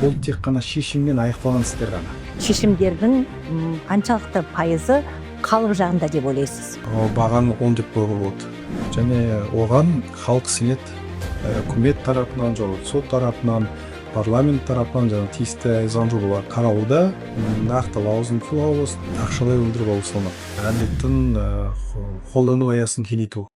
Ол тек қана шешіммен аяқталған істер ғана. Шешімдердің қаншалықты пайызы халық жағында деп ойлайсыз? Бағаны 10 деп қоюға болады. Және оған халық сенеді. Үкімет тарапынан, сот тарапынан, парламент тарапынан тиісті заң жобалар қаралуда, нақты лауазым болсын, ақшалай өндіріп алу салынады. Әділеттің қолдану аясын кеңейту.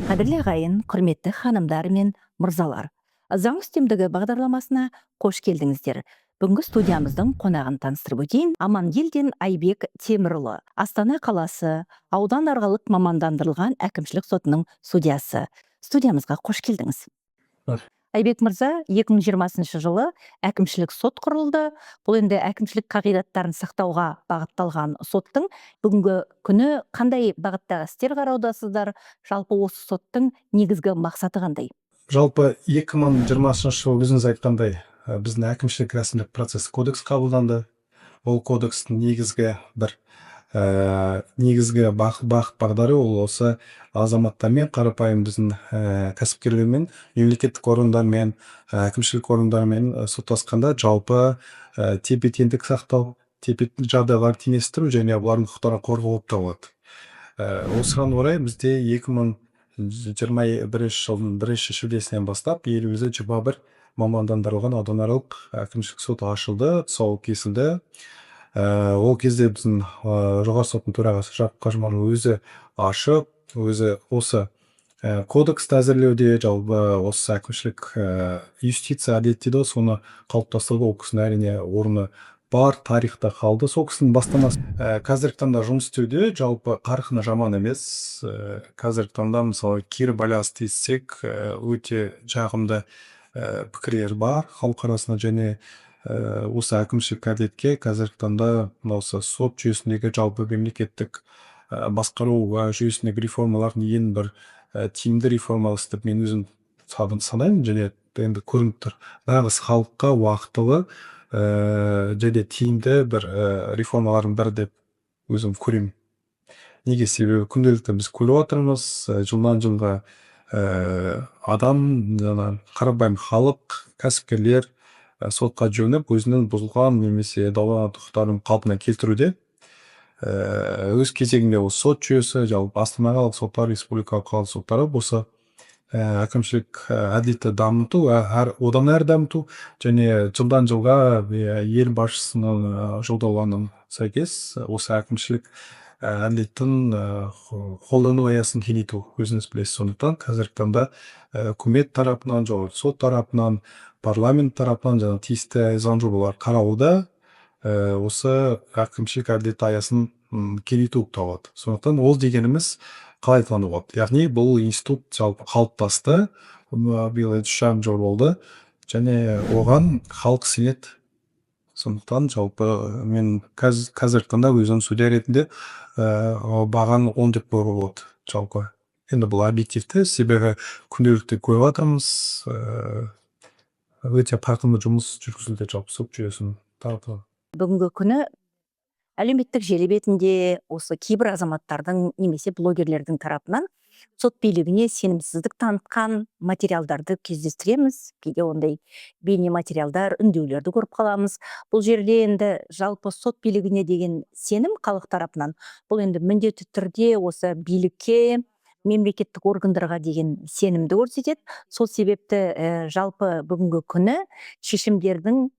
Қадірлі ағайын, құрметті ханымдар мен мырзалар, заң үстемдігі бағдарламасына қош келдіңіздер. Бүгінгі студиямыздың қонағын таныстырып өтейін. Амангелдин Айбек Темірұлы, Астана қаласы ауданаралық мамандандырылған әкімшілік сотының судьясы. Студиямызға қош келдіңіз. Айбек мырза, 2020 жылы әкімшілік сот құрылды. Бұл енді әкімшілік қағидаттарын сақтауға бағытталған соттың бүгінгі күні қандай бағыттағы істер қараудасыздар? Жалпы осы соттың негізгі мақсаты қандай? Жалпы 2020 жылы өзіңіз айтқандай, біздің әкімшілік рәсімдік процесс кодекс қабылданды. Ол кодекстің негізгі бағыт бағдары ол осы азаматтармен, қарапайым біздің кәсіпкерлермен, мемлекеттік органдармен, әкімшілік органдармен соттасқанда жалпы тепе-теңдік сақтау, жағдайлар теңестіру және олардың құқықтарын қорғау болып табылады. Осыған орай бізде 2021 жылдың 1 шілдесінен бастап елімізде 21 мамандандырылған ауданаралық әкімшілік сот ашылды, тұсауы кесілді. Ол кезде біздің жоғарғы соттың төрағасы Жақып Қажыманов өзі ашып, өзі осы кодексті әзірлеуде, жалпы осы әкімшілік юстиция әділет дейді, соны қалыптастыруға ол кісінің әрине орны бар, тарихта қалды. Сол кісінің бастамасы. Қазіргі таңда жұмыс істеуде жалпы қарқыны жаман емес. Қазіргі таңда мысалы кері байланысты естісек, өте жағымды пікірлер бар халық арасында, және осы әкімшілік әділетке қазіргі таңда осы сот жүйесіндегі жалпы мемлекеттік басқару жүйесіндегі реформалардың ең бір тиімді реформалар деп мен өзім санаймын, және енді көрініп тұр. Нағыз халыққа уақытылы және тиімді бір реформалардың бірі деп өзім көремін. Неге? Себебі күнделікті біз көріп отырмыз, жылдан жылға адам, қарапайым халық, кәсіпкерлер сотқа жүгініп, өзінің бұзылған немесе дауланған құқықтарын қалпына келтіруде. Өз кезегінде осы сот жүйесі, жалпы Астана қалалық соттары, республикалық қалалық соттары осы әкімшілік әділетті дамыту, одан әрі дамыту, және жылдан жылға ел басшысының жолдауларына сәйкес осы әкімшілік әділеттің қолдану аясын кеңейту. Өзіңіз білесіз, сондықтан қазіргі таңда үкімет тарапынан, сот тарапынан, парламент тарапынан тиісті заң жобалар қаралуда, осы әкімшілік әділет аясын кеңейту табылады. Сондықтан ол дегеніміз қалай айтылады болады. Яғни бұл институт жалпы қалыптасты, биыл 3 жарым жыл болды, және оған халық сенеді. Сондықтан жалпы мен қазіргі таңда өзім судья ретінде бағаны 10 деп қоюға болады жалпы. Енді бұл объективті, себебі күнделікті көріп жатырмыз, өте қарқынды жұмыс жүргізілді жалпы сот жүйесін тарату. Бүгінгі күні әлеуметтік желі бетінде осы кейбір азаматтардың немесе блогерлердің тарапынан сот билігіне сенімсіздік танытқан материалдарды кездестіреміз. Кейде ондай бейне материалдар, үндеулерді көріп қаламыз. Бұл жерде енді жалпы сот билігіне деген сенім халық тарапынан, бұл енді міндетті түрде осы билікке, мемлекеттік органдарға деген сенімді көрсетеді. Сол себепті жалпы бүгінгі күні шешімдердің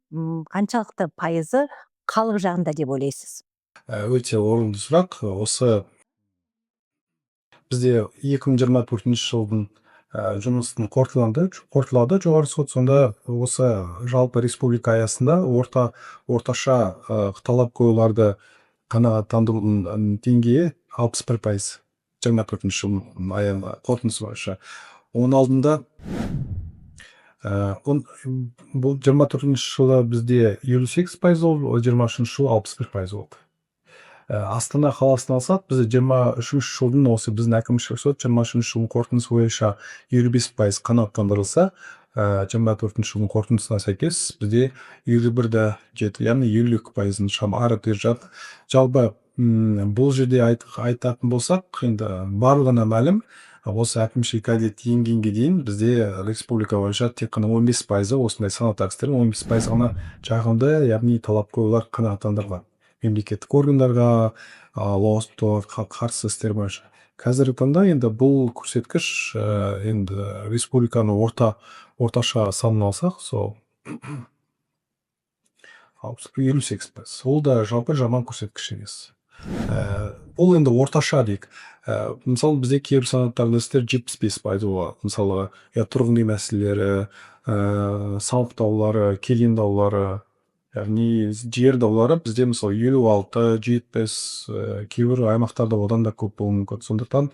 қаншалықты пайызы халық жағында деп ойлайсыз? Өте орынды сұрақ. Осы бізде 2024 жылдың жұмыстың қорытылады жоғары сот. Сонда осы жалпы республика аясында орташа талап қоюларды қанағаттандырудың деңгейі 61%. 24 жылдың қорытындысы бойынша. Оның алдында бұл 24 жылы бізде 58% болды, 23 жылы 61% болды. Астана қаласын алсақ, бізде 23 жылдың осы біздің әкімшілік сот 23 жылдың қорытындысы бойынша 55% қанағаттандырылса, 24 жылдың қорытындысына сәйкес бізде 51,7, яғни 52% шам ары бері жатыр. Жалпы бұл жерде айтатын болсақ, енді барлығына мәлім, осы әкімшілік әділет енгенге дейін бізде республика бойынша тек қана 15% осындай санат актістердің 15% ғана жағымды, яғни талап қоюлар қанағаттандырылған мемлекеттік органдарға, лауазымдарға қарсы істер бойынша. Қазіргі таңда енді бұл көрсеткіш енді республиканы орташа санын алсақ, сол 58%. Ол да жалпы жаман көрсеткіш емес. Ол енді орташа дейік. Мысалы бізде кейбір санаттарда істер 75% болады. Мысалы тұрғын үй мәселелері, салық даулары, кеден даулары, яғни жер даулары бізде мысалы 56-70, кейбір аймақтарда одан да көп болуы мүмкін. Сондықтан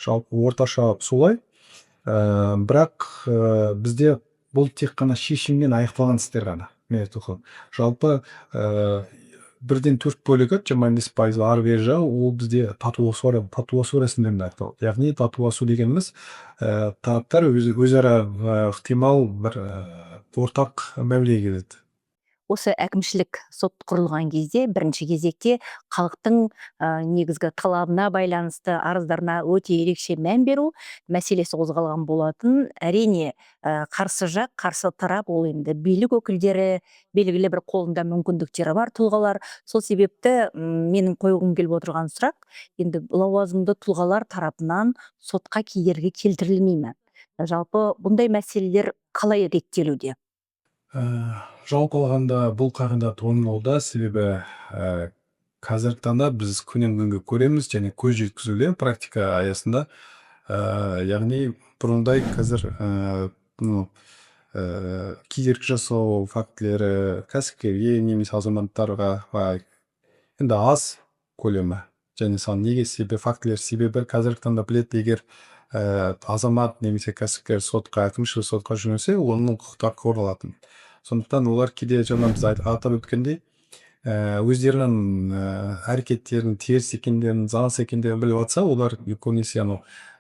жалпы орташа солай. Бірақ бізде бұл тек қана шешіммен аяқталған істер ғана. Жалпы 1/4 бөлігі 25% ары бері жағы ол бізде татуласу рәсімдерінде аяқталды. Яғни татуласу дегеніміз тараптар өзара ықтимал бір ортақ мәмілеге келеді. Осы әкімшілік сот құрылған кезде бірінші кезекте халықтың негізгі талабына байланысты арыздарына өте ерекше мән беру мәселесі қозғалған болатын. Әрине қарсы жақ, қарсы тарап ол енді билік өкілдері, белгілі бір қолында мүмкіндіктері бар тұлғалар. Сол себепті менің қойғым келіп отырған сұрақ, енді лауазымды тұлғалар тарапынан сотқа кедергі келтірілмей ме? Жалпы бұндай мәселелер қалай реттелуде? Жалпы алғанда бұл қағидат орындалуда, себебі қазіргі таңда біз күннен күнге көреміз және көз жеткізуде практика аясында, яғни бұрындай қазір кедергі жасау фактілері кәсіпкерге немесе азаматтарға енді аз көлемі. Және неге фактілер себебі қазіргі таңда біледі, егер азамат немесе кәсіпкер сотқа, әкімшілік сотқа жүгінсе, оның құқықтары қорғалатын. Сондықтан олар кейде жаңа біз атап өткендей, өздерінің әрекеттерінің теріс екендерін, заңсыз екендерін біліп жатса, олар көбінесе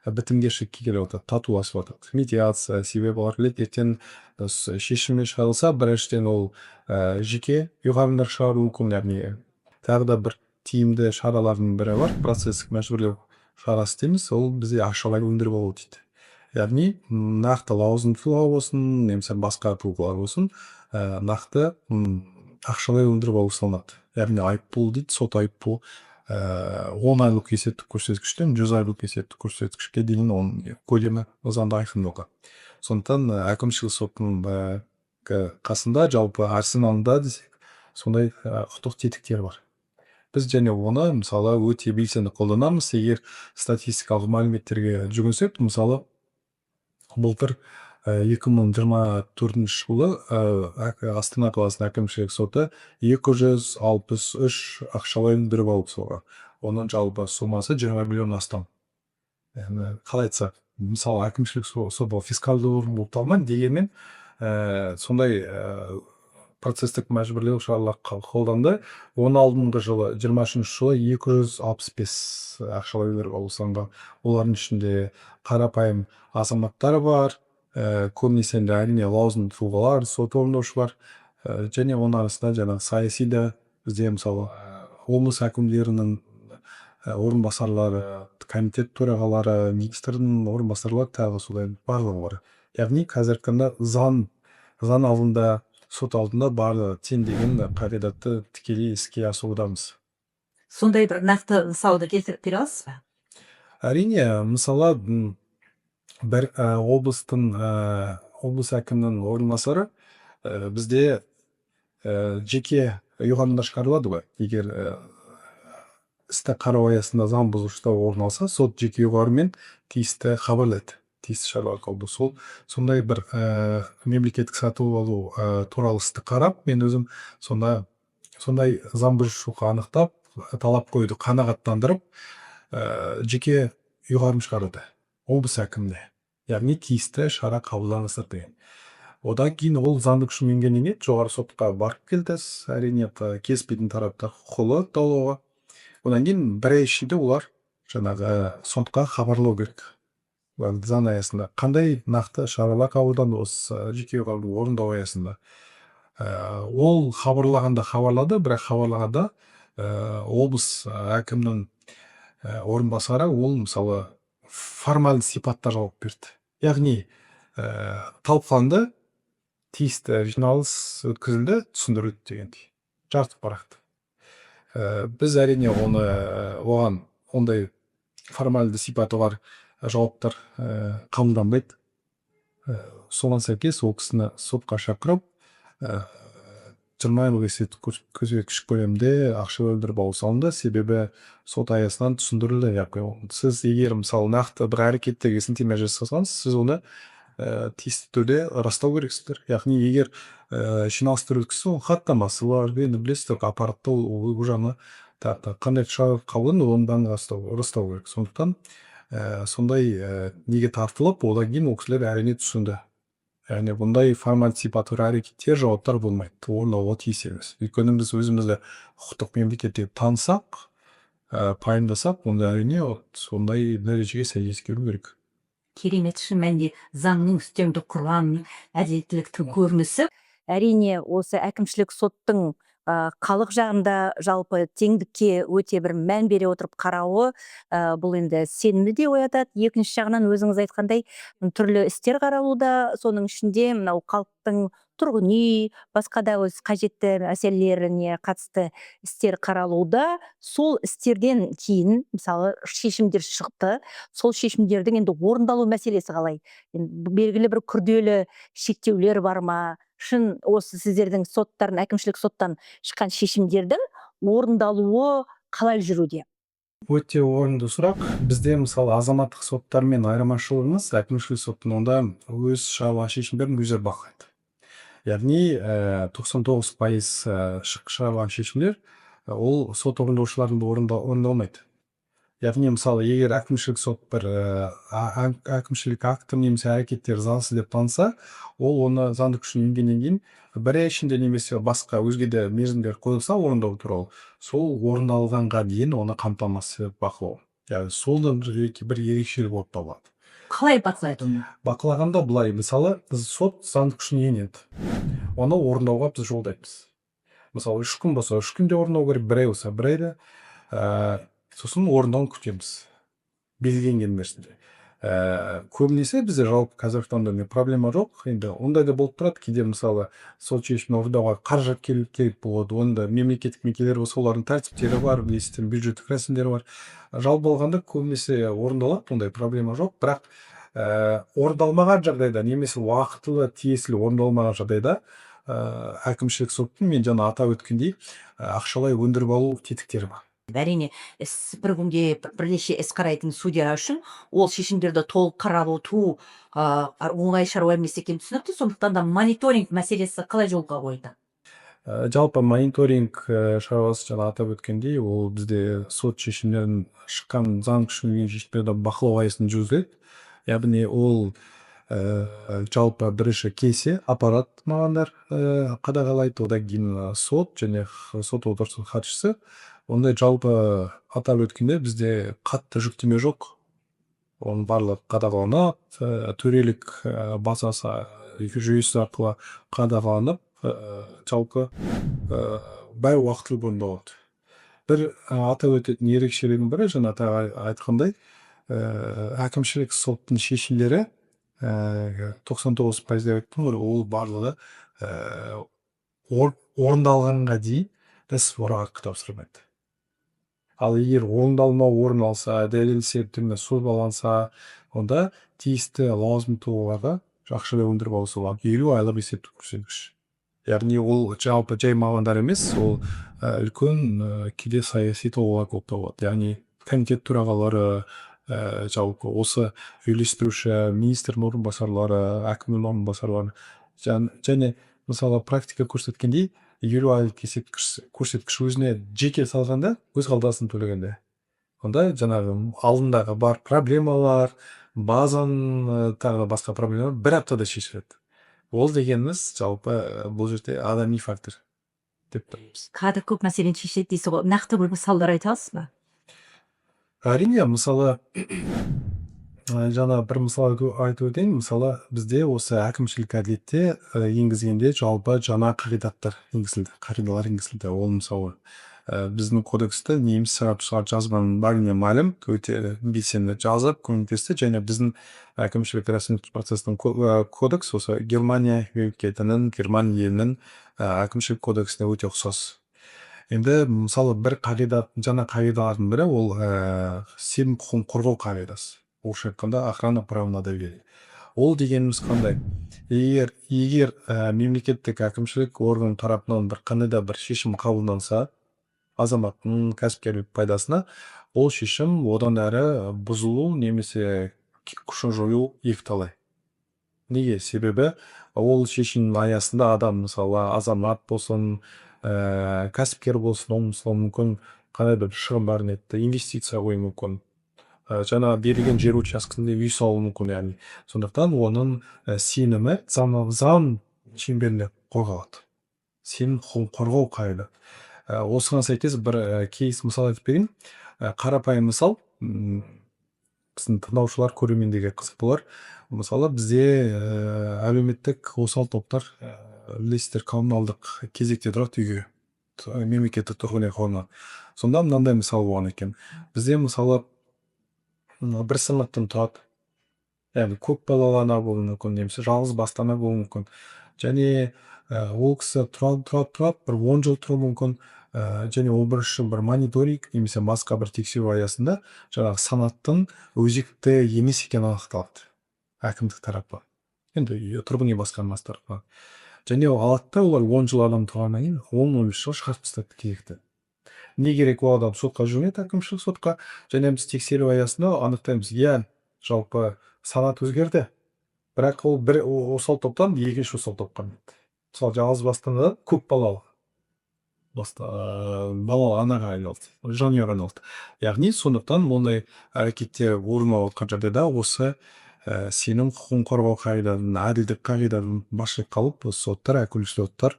бітімгершілікке келіп жатады, татуласып жатады. Медиация, себебі олар біледі, ертең шешіммен шығарылса, біріншіден ол жеке ұйғарымдар шығару мүмкін, яғни тағы да бір тиімді шаралардың бірі бар, процесстік мәжбүрлеу шарасы дейміз, ол бізде ақшалай өндіріп алу дейді. Яғни нақты лауазымды тұлға болсын, немесе басқа тұлғалар болсын, нақты ақшалай өндіріп алу салынады. Яғни айыппұл дейді, сот айыппұл 10 айлық есептік көрсеткіштен 100 айлық есептік көрсеткішке дейін оның көлемі заңда айқындалған. Сондықтан әкімшілік соттың қасында жалпы арсеналында десек, сондай құқықтық тетіктер бар. Біз және оны мысалы өте белсенді қолданамыз. Егер статистикалық мәліметтерге жүгінсек, мысалы былтыр 2024 жылы Астана қаласының әкімшілік соты 263 ақшалай өндіріп алып соға. Оның жалпы сомасы 20 миллион астам. Қалай айтсақ, мысалы әкімшілік соты фискалды орын болып табылмайды, дегенмен сондай процесстік мәжбүрлеу шаралар қолданды. Оның алдыңғы жылы 23 жылы 265 ақшалай өндіріп алу салынған. Олардың ішінде қарапайым азаматтар бар, көбінесе әрине лауазымды тұлғалар, сот орындаушылар, және оның арасында жаңағы саяси да бізде мысалы облыс әкімдерінің орынбасарлары, комитет төрағалары, министрдің орынбасарлары тағы солай барлығы бар. Яғни қазіргі таңда заң алдында, сот алдында барлығы тең деген қағидатты тікелей іске асырудамыз. Сондай бір нақты мысалды келтіріп бере аласыз ба? Әрине, мысалы бір облыс әкімінің орынбасары бізде жеке ұйғарымдар шығарылады ғой. Егер істі қарау аясында заң бұзушылықтар орын алса, сот жеке ұйғарыммен тиісті хабарлайды, тиісті шаралар қабылдайды. Сондай бір мемлекеттік сатып алу туралы істі қарап, мен өзім сондай заң бұзушылықты анықтап, талап қоюды қанағаттандырып, жеке ұйғарым шығарады облыс әкіміне. Яғни тиісті шара қабылдансын деген. Одан кейін ол заңды күшін енгеннен кейін жоғары сотқа барып келдіңіз, әрине келіспейтін тарапта құқылы даулауға. Одан кейін бір ай ішінде олар жаңағы сотқа хабарлау керек. заң аясында қандай нақты шаралар қабылданды осы жеке қабылды орындау аясында? Ол хабарлады, бірақ хабарлағанда облыс әкімінің орынбасары ол мысалы формальды сипатта жауап берді. Яғни талқыланды, тиісті жиналыс өткізілді, түсіндірілді дегендей. Жарты парақты. Біз әрине оған ондай формальды сипаты бар жауаптар қабылданбайды. Соған сәйкес ол кісіні сотқа шақырып, 20 айлық есептік көрсеткіш көлемде ақша өлдіріп алу салынды. Себебі сот аясынан түсіндірілді. Сіз егер мысалы нақты бір әрекеттерге сілтеме жасасаңыз, сіз оны тиісті түрде растау керексіздер. Яғни егер жиналыстар өткізсе, ол хаттамасы бар, енді білесіздер, аппаратта ол жағына қандай шара қабылданды, оны бәрін растау керек. Сондықтан сондай неге тартылып, одан кейін ол кісілер әрине түсінді. Яғни бұндай формальды сипаты бар әрекеттер, жауаптар болмайды, орындауға тиіс емес. Өйткені біз өзімізді құқықтық мемлекетте танысақ, пайымдасақ, онда әрине сондай дәрежеге сәйкес келу керек. Керемет, шын мәнінде заңның үстемдік құрған әділеттіліктің көрінісі. Әрине осы әкімшілік соттың халық жағында жалпы теңдікке өте бір мән бере отырып қарауы бұл енді сенімді де оятады. Екінші жағынан өзіңіз айтқандай түрлі істер қаралуда, соның ішінде мынау халықтың тұрғын үй, басқа да өз қажетті мәселелеріне қатысты істер қаралуда. Сол істерден кейін мысалы шешімдер шықты. Сол шешімдердің енді орындалу мәселесі қалай? Белгілі бір күрделі шектеулер бар ма? Шын осы сіздердің соттарын, әкімшілік соттан шыққан шешімдердің орындалуы қалай жүруде? Өте орынды сұрақ. Бізде мысалы азаматтық соттармен айырмашылығымыз, әкімшілік соттың онда өз шешімдерін өздері бақылайды. Яғни 99% шығарған шешімдер ол сот орындаушылардың орындалмайды. Яғни мысалы егер әкімшілік сот бір әкімшілік акті немесе әрекеттер заңсыз деп танса, ол оны заңды күшіне енгеннен кейін бір ай ішінде немесе басқа өзге де мерзімдер қойылса орындау туралы, сол орындалғанға дейін оны қамтамасыз етіп бақылау. Яғни солдан бір ерекшелік болып табылады. Қалай бақылайды оны? Бақылағанда былай, мысалы сот заңды күшіне енеді. Оны орындауға біз жолдаймыз. Мысалы 3 күн болса 3 күнде орындау керек, 1 ай болса 1 айда. Сосын орындауын күтеміз. Белгіленген мерзімде. Көбінесе бізде жалпы қазіргі таңда проблема жоқ. Енді ондай да болып тұрады. Кейде мысалы сот шешімін орындауға қаражат керек болады. Онда мемлекеттік мекемелер болса, олардың тәртіптері бар, білесіздер, бюджеттік рәсімдері бар. Жалпы алғанда көбінесе орындалады, ондай проблема жоқ. Бірақ орындалмаған жағдайда немесе уақытылы тиесілі орындалмаған жағдайда әкімшілік соттың мен жаңа атап өткендей ақшалай өндіріп алу тетіктері бар. Әрине, бір күнде бірнеше іс қарайтын судья үшін ол шешімдерді толық қарап отыру оңай шаруа емес екені түсінікті. Сондықтан да мониторинг мәселесі қалай жолға қойды? Жалпы мониторинг шаруасы жаңа атап өткендей, ол бізде сот шешімдерін шыққан заң күшіне енген шешімдерді бақылау аясында жүргізіледі. Яғни ол жалпы бірінші кесе аппарат мамандар қадағалайды, одан кейін сот және сот отырысының хатшысы. Ондай жалпы атап өткенде бізде қатты жүктеме жоқ. Оның барлық қадағаланады, төрелік базасы жүйесі арқылы қадағаланып, жалпы бәрі уақытылы орындалады. Бір атап өтетін ерекшелігінің бірі, жаңа айтқандай, әкімшілік соттың шешімдері 99% деп айттым ғой, ол барлығы орындалғанға дейін іс мұрағатқа тапсырылмайды. Ал егер орын алса, дәлел себептеріне созбаланса, онда тиісті лауазымды тұлғаларға ақшалай өндіріп алуға болады. 50 айлық есептік көрсеткіш. Яғни ол жалпы жай мамандар емес, ол үлкен кейде саяси тұлғалар болып табылады. Яғни комитет төрағалары, жалпы осы үйлестіруші министрдің орынбасарлары, әкімнің орынбасарлары және мысалы практика көрсеткендей 50 айлық көрсеткіш өзіне жеке салғанда, өз қалтасынан төлегенде. Онда жаңағы алдындағы бар проблемалар, базан тағы басқа проблемалар бір аптада шешіледі. Ол дегеніміз жалпы бұл жерде адами фактор деп тұрмыз. Кадр көп мәселені шешеді дейсіз ғой. Нақты бір мысалдар айта аласыз ба? Әрине, мысалы Жаңа бір мысал айтып өтейін. Мысалы, бізде осы әкімшілік әділетте енгізгенде жалпы жаңа қағидалар енгізілді. Ол мысалы біздің кодексті неміс сарапшылар жазғанын бәріне мәлім, өте белсенді жазып көмектесті, және біздің әкімшілік рәсімдік процестің кодекс осы Германия мемлекетінің, Германия елінің әкімшілік кодексіне өте ұқсас. Енді мысалы бір жаңа қағидалардың бірі ол сенім құқығын қорғау қағидасы. Орысша айтқанда охрана права на доверие. Ол дегеніміз қандай? Егер мемлекеттік әкімшілік орган тарапынан бір қандай да бір шешім қабылданса, азаматтың кәсіпкерлік пайдасына, ол шешім одан әрі бұзылу немесе күшін жою екіталай. Неге? Себебі ол шешімнің аясында адам, мысалы азамат болсын, кәсіпкер болсын, ол мысалы мүмкін қандай да бір шығындарын етті, инвестиция қою мүмкін, жаңа берілген жер учаскесінде үй салу мүмкін. Яғни сондықтан оның сенімі заң шеңберінде қорғалады. Сенім құқығын қорғау қағида. Осыған сәйкес бір кейс мысал айтып берейін. Қарапайым мысал, біздің тыңдаушылар, көрермендерге қызық болар. Мысалы бізде әлеуметтік осал топтар, білесіздер, коммуналдық кезекте тұрады үйге, мемлекеттік тұрғын үй қорынан. Сонда мынандай мысал болған екен. Бізде мысалы бір сыныптан тұрады, яғни көп балалы ана болуы мүмкін, немесе жалғыз басты ана болуы мүмкін. Және ол кісі тұрады, бір 10 жыл тұруы мүмкін. Және ол бірінші бір мониторинг немесе басқа бір тексеру аясында жаңағы санаттың өзекті емес екені анықталады әкімдік тарапы, енді тұрғын үй басқармасы тарапынан. Және алады да олар 10 жыл адам тұрғаннан кейін 10-15 жыл шығарып тастайды кезекті. Не керек? Ол адам сотқа жүгінеді, әкімшілік сотқа, және біз тексеру аясында анықтаймыз, жалпы санат өзгерді, бірақ ол бір осал топтан екінші осал топқа кетті. Мысалы, жалғыз басты анадан көп балалы анаға айналды, жанұяға айналды. Яғни сондықтан ондай әрекеттер орын алып жатқан жағдайда осы сенім құқығын қорғау қағидаларын, әділдік қағидаларын басшылыққа алып, соттар, әкімшілік соттар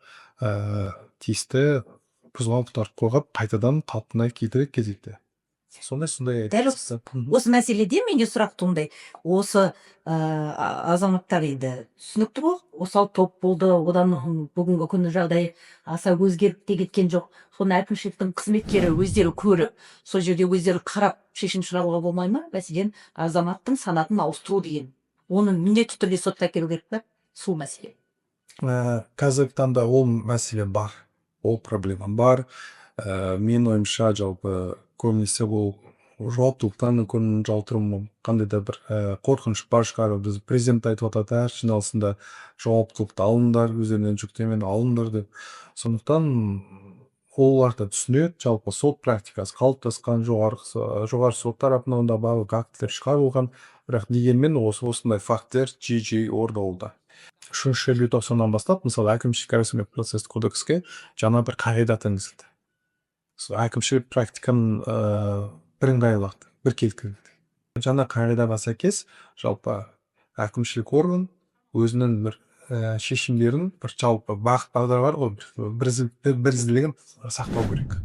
тиісті бұзушылықтарды қорғап, қайтадан қалпына келтіреді кезекте. Сондай. Дәл осы мәселеде менде сұрақ туындайды. Осы азаматтар енді түсінікті ғой, осал топ болды, одан бүгінгі күні жағдай аса өзгеріп те кеткен жоқ. Соны әкімшіліктің қызметкері өздері көріп, сол жерде өздері қарап шешім шығаруға болмай ма? Мәселен, азаматтың санатын ауыстыру деген. Оны міндетті түрде сотқа әкелу керек пе? Сол мәселе. Қазіргі таңда ол мәселе бар, ол проблема бар. Мен ойымша жалпы көбінесе бұл жауаптылықтан көңілін жалтыру, қандай да бір қорқыныш бар шығар. Біз президент айтып жатады әр жиналысында жауаптылықты алыңдар, өздерінен жүктемені алыңдар деп. Сондықтан оларды түсінеді, жалпы сот практикасы қалыптасқан, жоғары сот тарапынан да барлық актілер шығарылған, бірақ дегенмен осындай фактілер жиі орын алуда. 3-ші желтоқсаннан бастап, мысалы, әкімшілік рәсімдік процесстік кодекске жаңа бір қағида енгізілді. Әкімшілік практиканың бірыңғайлылықты, біркелкілікті. Жаңа қағидаға сәйкес жалпы әкімшілік орган өзінің бір шешімдерін, бір жалпы бағыт бағдар бар ғой, бірізділігін сақтау керек.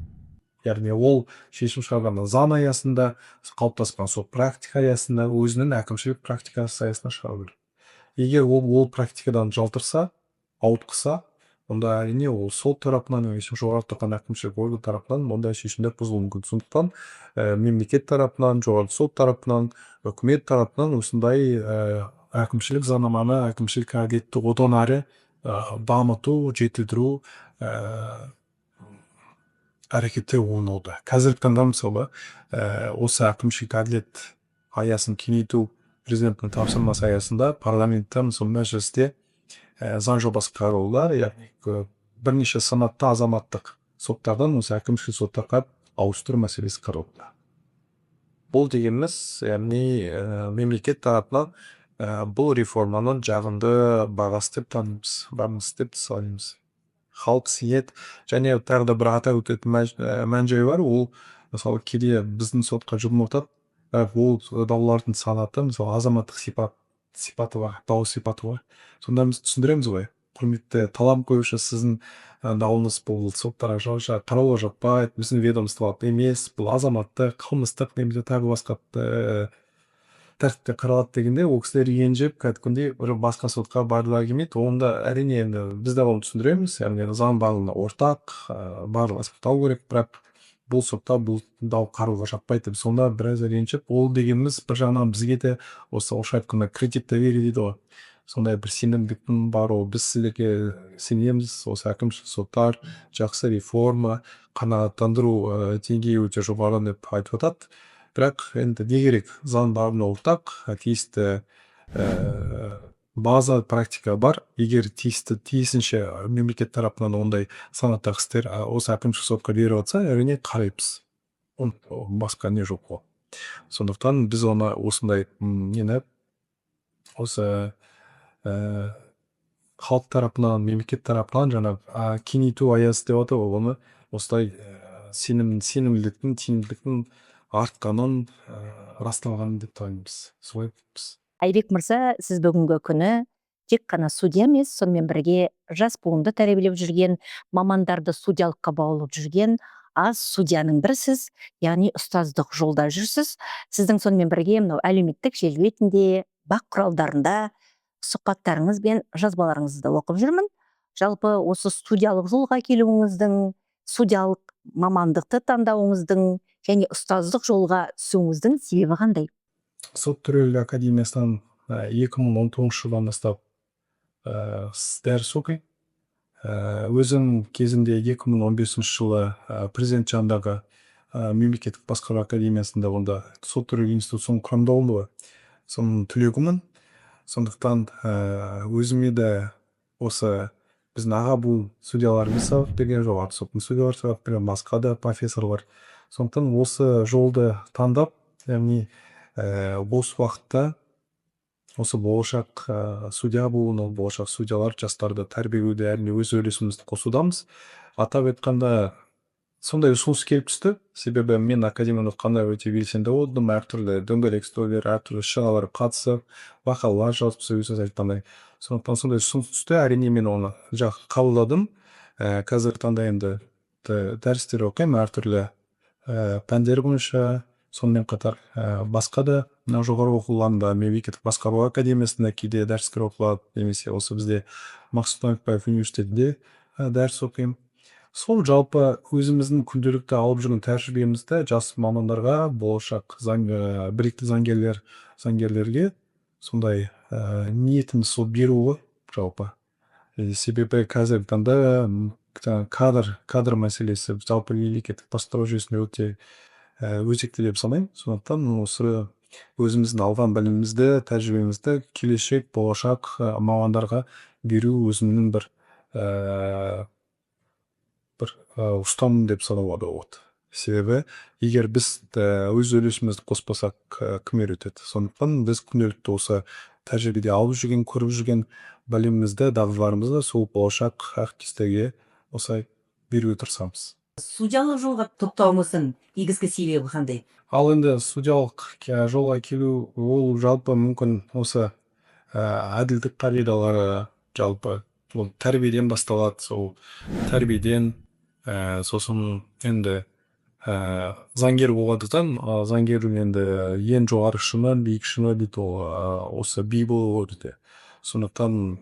Яғни ол шешім шығарған заң аясында, қалыптасқан сот практика аясында, өзінің әкімшілік практикасы аясында шығару керек. Егер ол практикадан жалтырса, ауытқыса, онда әрине ол сот тарапынан немесе жоғары тұрған әкімшілік орган тарапынан ондай шешімдер бұзылуы мүмкін. Сондықтан мемлекет тарапынан, жоғары сот тарапынан, үкімет тарапынан осындай әкімшілік заңнаманы, әкімшілік әділетті одан әрі дамыту, жетілдіру әрекеттер орын алуда. Қазіргі таңда мысалы осы әкімшілік әділет аясын кеңейту президенттің тапсырмасы аясында парламентте, мысалы мәжілісте заң жобасы қаралуда, яғни бірнеше санатты азаматтық соттардан осы әкімшілік соттарға ауыстыру мәселесі қаралуда. Бұл дегеніміз, яғни мемлекет тарапынан бұл реформаның жағымды бағасы деп танимыз, деп санаймыз. Халық сенеді, және тағы да бір атап өтетін мән-жай бар, ол мысалы кейде біздің сотқа жұмылтады, ол даулардың санаты, мысалы азаматтық сипаты бар, дау сипаты бар. Сонда біз түсіндіреміз ғой, құрметті талап қоюшы, сіздің дауыңыз бұл соттарға қарауға жатпайды, біздің ведомстволық емес, бұл азаматтық, қылмыстық немесе тағы басқа тәртіпте қаралады дегенде ол кісілер ренжіп кәдімгідей бір басқа сотқа барғылары келмейді. Онда әрине енді біз де оны түсіндіреміз, яғни заң барлығына ортақ, барлығы сақтау керек, бірақ бұл сотта бұл дау қаруға жатпайды деп сонда біраз ренжіп, ол дегеніміз бір жағынан бізге де осы орысша айтқанда кредит доверия дейді ғой, сондай бір сенімдіктің бар. Ол біз сіздерге сенеміз, осы әкімшілік соттар жақсы реформа, қанағаттандыру деңгейі өте жоғары деп айтып жатады. Бірақ енді не керек, заң барлығына ортақ, тиісті база практика бар. Егер тиісінше мемлекет тарапынан ондай санаттағы істер осы әкімшілік сотқа беріп жатса, әрине қараймыз. Басқа не жоқ қой. Сондықтан біз оны осындай нені осы халық тарапынан, мемлекет тарапынан жаңағы кеңейту аясы деп атау, оны осылай сенімділіктің, тиімділіктің артқанын расталғанын деп танымыз. Солай біз. Айбек мырза, сіз бүгінгі күні тек қана судья емес, сонымен бірге жас буынды тәрбиелеп жүрген, мамандарды судьялыққа баулып жүрген аз судьяның бірісіз, яғни ұстаздық жолда жүрсіз. Сіздің сонымен бірге мынау әлеуметтік желі бетінде, бақ құралдарында сұхбаттарыңыз бен жазбаларыңызды да оқып жүрмін. Жалпы осы судьялық жолға келуіңіздің, судьялық мамандықты таңдауыңыздың және ұстаздық жолға түсуіңіздің себебі қандай? Сот төрелігі академиясынан 2019 жылдан бастап дәріс оқимын. Өзім кезінде 2015 жылы президент жанындағы мемлекеттік басқару академиясында онда сот төрелігі институцияның құрамында болды. Соның түлегімін. Сондықтан өзіме де осы біздің аға буын судьяларымыз сабақ берген, жоғары соттың судьялары сабақ берген, басқа да профессорлар. Сондықтан осы жолды таңдап, яғни бос уақытта осы болашақ судья болуын, болашақ судьялар жастарды тәрбиелеуде әрине өз үлесімізді қосудамыз. Атап айтқанда сондай ұсыныс келіп түсті. Себебі мен академияны оқығанда өте белсенді болдым, әртүрлі дөңгелек үстелдер, әртүрлі шараларға қатысып, мақалалар жазып сөз айтқандай. Сондықтан сондай ұсыныс түсті. Әрине мен оны қабылдадым. Қазіргі таңда енді дәрістер оқимын, әртүрлі пәндер бойынша. Сонымен қатар басқа да жоғары оқу орындарында, мемлекеттік басқару академиясында кейде дәрістер оқылады, немесе осы бізде Мақсұт Нақыпбаев университетінде дәріс оқимын. Сол жалпы өзіміздің күнделікті алып жүрген тәжірибемізді жас мамандарға, болашақ білікті заңгерлерге сондай ниетіміз сол беруі жалпы. Себебі қазіргі таңда кадр мәселесі жалпы мемлекеттік басқару жүйесінде өте өзекті деп санаймын. Сондықтан осы өзіміздің алған білімімізді, тәжірибемізді келешек болашақ мамандарға беру өзімнің бір ұстаным деп санауға болады. Себебі егер біз өз үлесімізді қоспасақ, кім үйретеді? Сондықтан біз күнделікті осы тәжірибеде алып жүрген, көріп жүрген білімімізді, дағдыларымызды сол болашақ әріптестерге осылай беруге тырысамыз. Судьялық жолға тоқтауымыздың негізгі себебі қандай? Ал енді судьялық жолға келу, ол жалпы мүмкін осы әділдік қағидалары, жалпы ол тәрбиеден басталады. Сол тәрбиеден сосын енді заңгер болғандықтан, заңгердің енді ең жоғары шыңы, биік шыңы дейді, осы би болу дейді. Сондықтан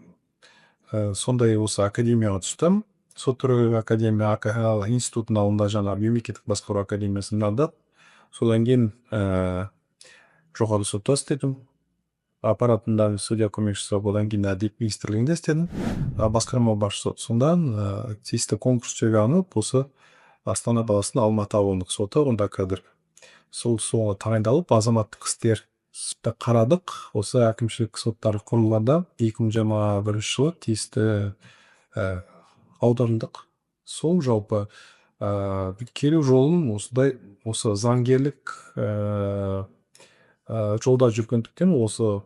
сондай осы академияға түстім. Сот төрелігі академия институтының алдында жаңа мемлекеттік басқару академиясында да. Содан кейін жоғары сотта істедім. Аппаратында судья көмекшісі, одан кейін әділет министрлігінде істедім. Басқарма басшысы. Сондан тиісті конкурс жарияланып, осы Астана қаласының Алматы ауылдық соты, онда қазір соңы тағайындалып, азаматтық істер қарадық. Осы әкімшілік соттар құрылғанда 2021 жылы тиісті аударылдық. Сол жалпы келу жолын осы заңгерлік жолда жүргендіктен осы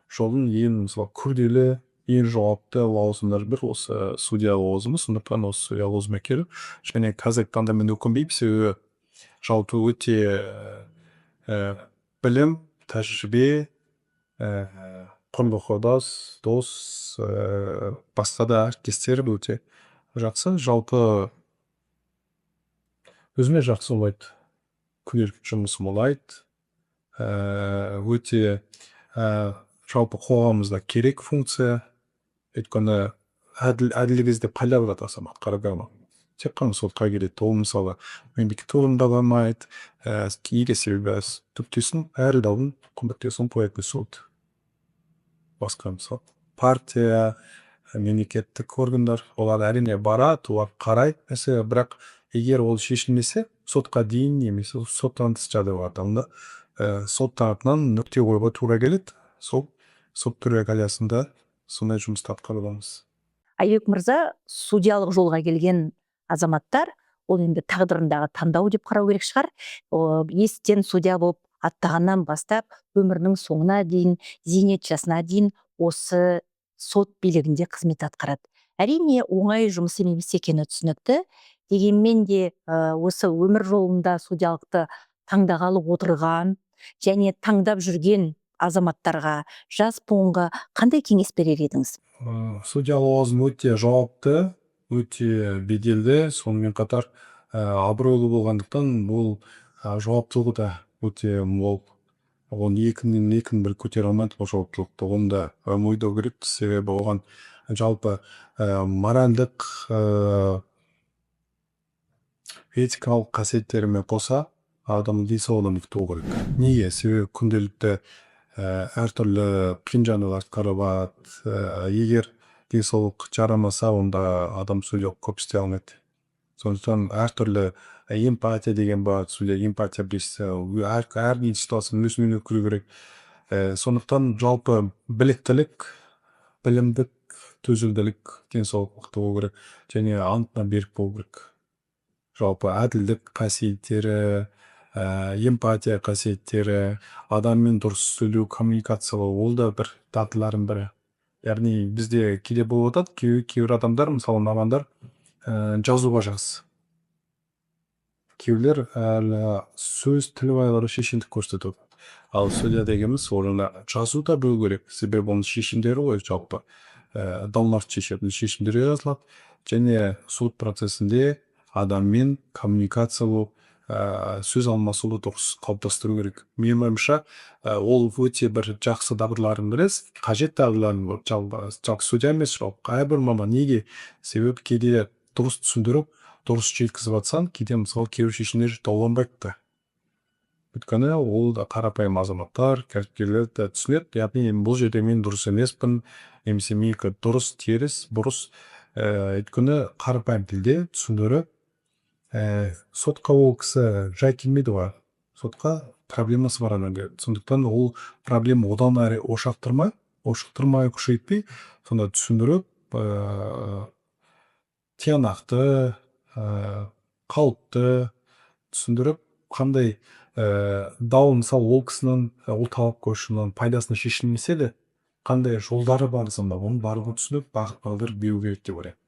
жолын ең күрделі, ең жауапты лауазымдар бір осы судья лауазымы. Сондықтан осы судья лауазымына келіп, және қазіргі таңда мен өкінбеймін, себебі жалпы өте білім, тәжірибе, құрбы құрдас, дос, басқа да әріптестер өте жақсы. Жалпы өзіме жақсы олайды. Күнделікті жұмысым олайды. өте жалпы қоғамымызда керек функция. Өйткені әділдік іздеп қайда барады азамат қарапайым? Тек қана сотқа келеді. Ол мысалы мемлекет орындаламайды. Неге себебі түптесін әр даудың қымбаттесін қоятын сот. Басқа мысалы партия, мемлекеттік органдар, олар әрине барады, олар қарайды. Мәселе, бірақ егер ол шешілмесе, сотқа дейін немесе соттан тыс жағдай болады. Онда сот тарапынан нүкте қоюға тура келеді. Сол сот төрелік аясында сондай жұмысты атқарудамыз. Айбек мырза, судьялық жолға келген азаматтар, ол енді тағдырындағы таңдау деп қарау керек шығар. Есіктен судья болып аттағаннан бастап өмірінің соңына дейін, зейнет жасына дейін осы сот билігінде қызмет атқарады. Әрине оңай жұмыс емес екені түсінікті. Дегенмен де осы өмір жолында судьялықты таңдағалы отырған және таңдап жүрген азаматтарға, жас буынға қандай кеңес берер едіңіз? Судья лауазымы өте жауапты, өте беделді, сонымен қатар абыройлы болғандықтан бұл жауаптылығы да өте мол. Оны екінің бір көтере алмайды бұл жауаптылықты. Оны да мойындау керек, себебі оған жалпы моральдық, этикалық қасиеттерімен қоса адамның денсаулығын мықты болу керек. Неге? Себебі күнделікті әртүрлі қиын жағдайлар қаралады. Егер денсаулық жарамаса, онда адам судьялық көп істей алмайды. Сондықтан әртүрлі эмпатия деген бар, судья эмпатия білсе, әр ситуацияны өзіне көру керек. Сондықтан жалпы біліктілік, білімдік, төзімділік, денсаулық мықты болу керек және антына берік болу керек. Жалпы әділдік қасиеттері, эмпатия қасиеттері, адаммен дұрыс сөйлеу, коммуникациялау, ол да бір дағдылардың бірі. Яғни бізде кейде болып жатады, кейбір адамдар, мысалы мамандар жазуға жақсы. Кейбіреулер сөз тіл байлары шешендік көрсетеді. Ал судья дегеніміз орнына жазу да білу керек. Себебі оның шешімдері ғой жалпы. Дауларды шешетін шешімдері жазылады. Және сот процесінде адаммен коммуникациялау, сөз алмасуды дұрыс қалыптастыру керек. Менің ойымша, ол өте бір жақсы дағдылардың бірі, қажет дағдылардың жалпы судья емес, жалпы әрбір маман. Неге? Себебі кейде дұрыс түсіндіріп, дұрыс жеткізіп жатсаң, кейде мысалы кейбір шешімдер дауланбайды. Өйткені ол да қарапайым азаматтар, кәсіпкерлер де түсінеді. Яғни бұл жерде мен дұрыс емеспін, немесе менікі дұрыс, теріс, бұрыс. Өйткені қарапайым тілде түсіндіріп, сотқа ол кісі жай келмейді ғой. Сотқа проблемасы бар адам келеді. Сондықтан ол проблема одан әрі ошақтырмай, күшейтпей, сонда түсіндіріп, тиянақты, қалыпты түсіндіріп, қандай дау, мысалы ол кісінің ол талап қойшының пайдасына шешілмесе де, қандай жолдары бар, сонда оны барлығын түсініп, бағыт-бағдар беру керек деп ойлаймын.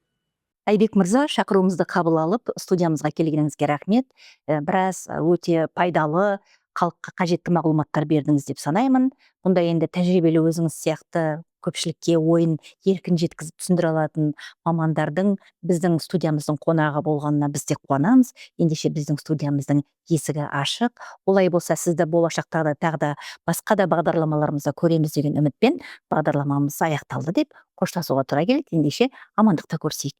Айбек мырза, шақыруымызды қабыл алып, студиямызға келгеніңізге рахмет. Біраз өте пайдалы, халыққа қажетті мағлұматтар бердіңіз деп санаймын. Бұнда енді тәжірибелі өзіңіз сияқты көпшілікке ойын еркін жеткізіп түсіндіре алатын мамандардың біздің студиямыздың қонағы болғанына біз де қуанамыз. Ендеше біздің студиямыздың есігі ашық. Олай болса, сізді болашақтағы тағы да басқа да бағдарламаларымызда көреміз деген үмітпен бағдарламамыз аяқталды деп қоштасуға тура келді. Ендеше амандықта көрсейік.